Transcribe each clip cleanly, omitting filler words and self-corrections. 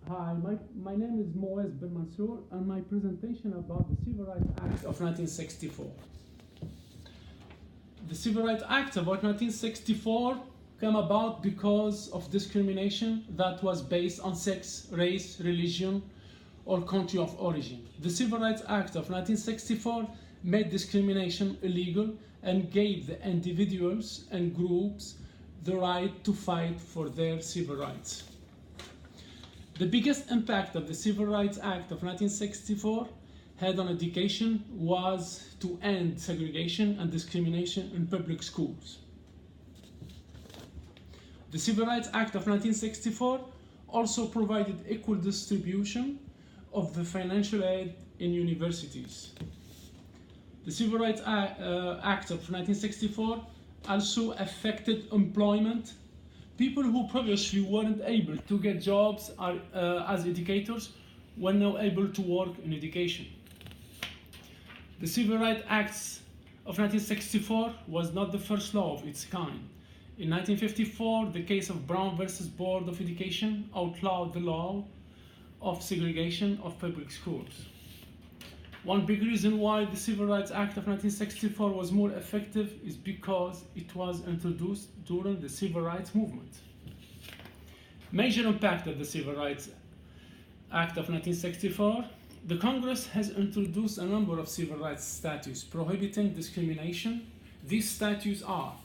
Hi, my name is Moez Ben Mansour, and my presentation about the Civil Rights Act of 1964. The Civil Rights Act of 1964 came about because of discrimination that was based on sex, race, religion, or country of origin. The Civil Rights Act of 1964 made discrimination illegal and gave the individuals and groups the right to fight for their civil rights. The biggest impact of the Civil Rights Act of 1964 had on education was to end segregation and discrimination in public schools. The Civil Rights Act of 1964 also provided equal distribution of the financial aid in universities. The Civil Rights Act of 1964 also affected employment. People who previously weren't able to get jobs as educators were now able to work in education. The Civil Rights Acts of 1964 was not the first law of its kind. In 1954, the case of Brown versus Board of Education outlawed the law of segregation of public schools. One big reason why the Civil Rights Act of 1964 was more effective is because it was introduced during the Civil Rights Movement. Major impact of the Civil Rights Act of 1964, the Congress has introduced a number of civil rights statutes prohibiting discrimination. These statutes are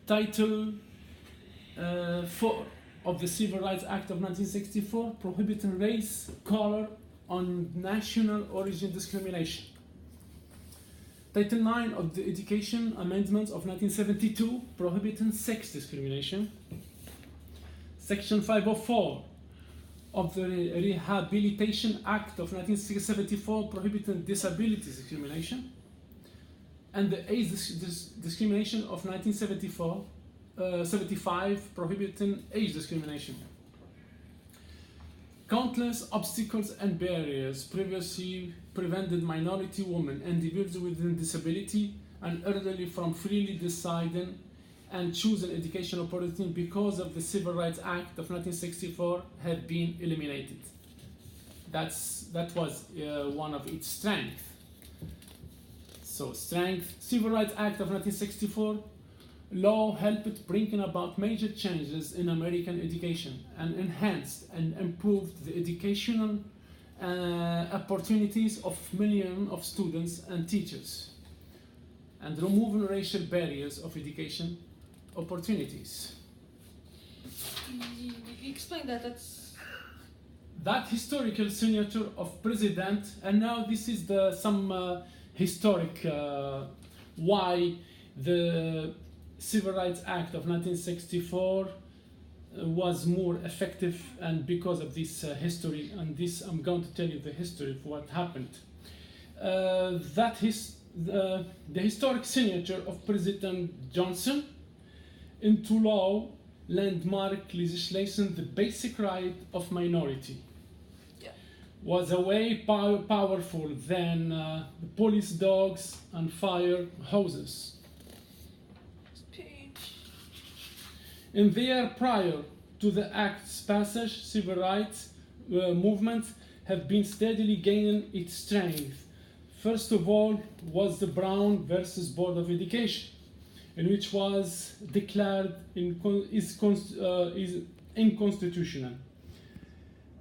Title 4 of the Civil Rights Act of 1964, prohibiting race, color, on national origin discrimination. Title 9 of the Education Amendments of 1972, prohibiting sex discrimination. Section 504 of the Rehabilitation Act of 1974, prohibiting disability discrimination. And the age discrimination of 1975, prohibiting age discrimination. Countless obstacles and barriers previously prevented minority women, individuals with disability, and elderly from freely deciding and choosing education opportunity because of the Civil Rights Act of 1964 have been eliminated. That was one of its strengths. So strength, Civil Rights Act of 1964 law helped bring about major changes in American education and enhanced and improved the educational opportunities of millions of students and teachers, and removing racial barriers of education opportunities. You explain that. That historical signature of president, and now this is some historic why the Civil Rights Act of 1964 was more effective, and because of this history, and this I'm going to tell you the history of what happened. The historic signature of President Johnson into law landmark legislation, the basic right of minority, was a way powerful than police dogs and fire hoses. In the year prior to the Act's passage, civil rights movements have been steadily gaining its strength. First of all was the Brown versus Board of Education, in which was declared is unconstitutional.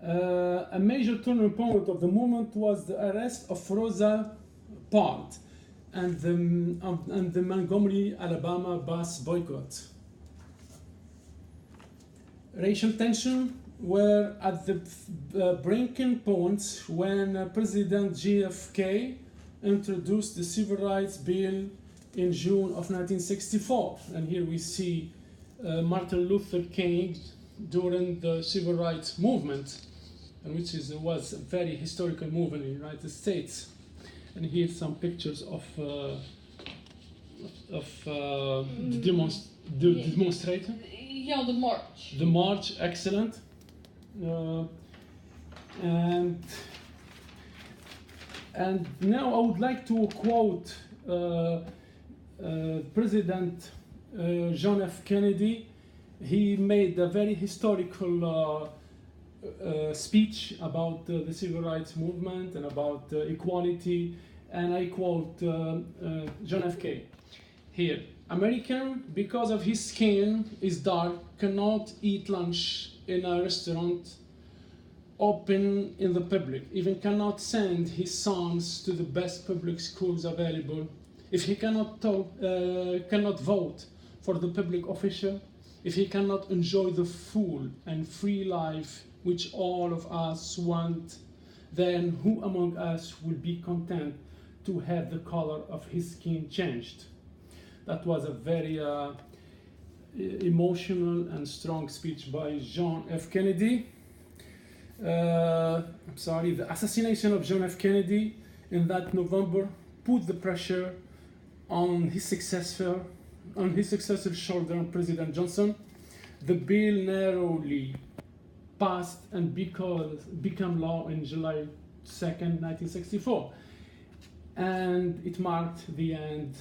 A major turning point of the movement was the arrest of Rosa Parks and the Montgomery, Alabama bus boycott. Racial tension were at the breaking point when President JFK introduced the Civil Rights Bill in June of 1964. And here we see Martin Luther King during the Civil Rights Movement, and which was a very historical movement in the United States. And here's some pictures of the demonstrator. Yeah, the march. The march, excellent. And now I would like to quote President John F. Kennedy. He made a very historical speech about the civil rights movement and about equality, and I quote John F. K. here. American, because of his skin is dark, cannot eat lunch in a restaurant open in the public, even cannot send his sons to the best public schools available. If he cannot vote for the public official, if he cannot enjoy the full and free life which all of us want, then who among us will be content to have the color of his skin changed? That was a very emotional and strong speech by John F. Kennedy. The assassination of John F. Kennedy in that November put the pressure on his successor's shoulder, President Johnson. The bill narrowly passed and became law in July 2nd, 1964. And it marked the end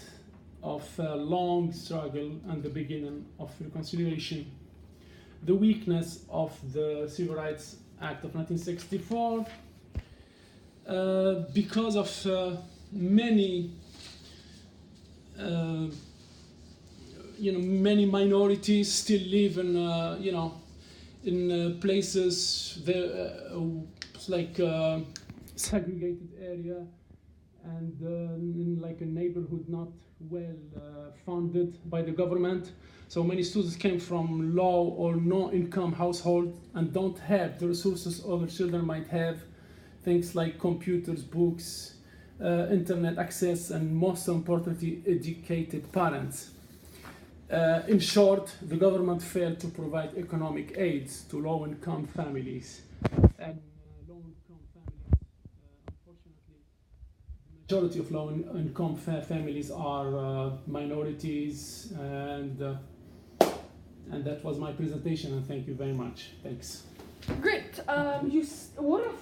of a long struggle and the beginning of reconciliation. The weakness of the Civil Rights Act of 1964, because of many many minorities still live in in places like segregated area, and in like a neighborhood not well funded by the government. So many students came from low or no income household and don't have the resources other children might have, things like computers, books, internet access, and most importantly, educated parents. In short, the government failed to provide economic aids to low-income families. And low-income families, unfortunately, the majority of low-income families are minorities, and that was my presentation, and thank you very much. Thanks. Great. What if